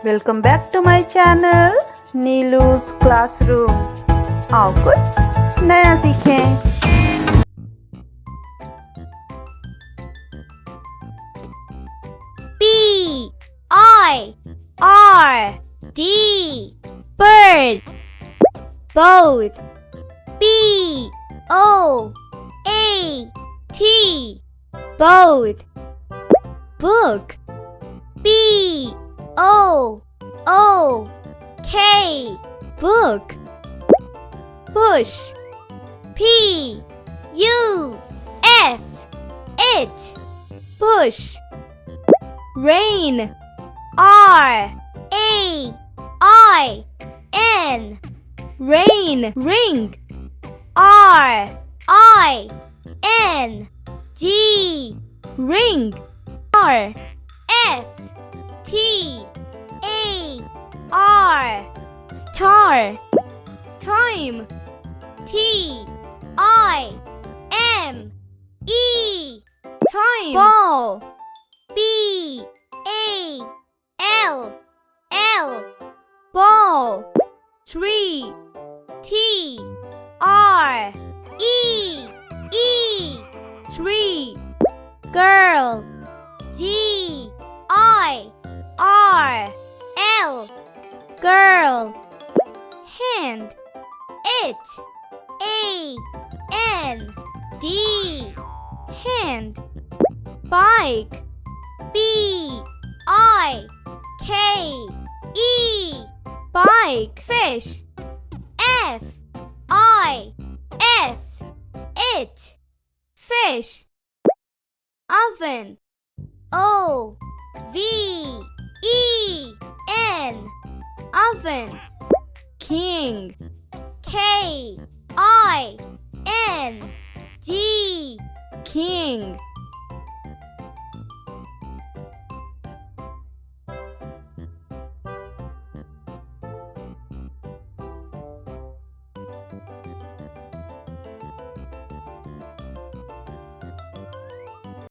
Welcome back to my channel Neelu's classroom. आओ कुछ नया सीखें। B-I-R-D bird. Boat. B-O-A-T boat. Book. B-O-O-K book. Push. P-U-S-H push. Rain. R-A-I-N rain. Ring. R-I-N-G ring. R-S-T-A-R star. Time. T-I-M-E time. Ball. B-A-L-L ball. Tree. T-R-E-E tree. Girl. G-I-R-L girl. Hand. H-A-N-D hand. Bike. B-I-K-E bike. Fish. F-I-S-H fish. Oven. O-V-E-N oven. King. K-I-N-G king.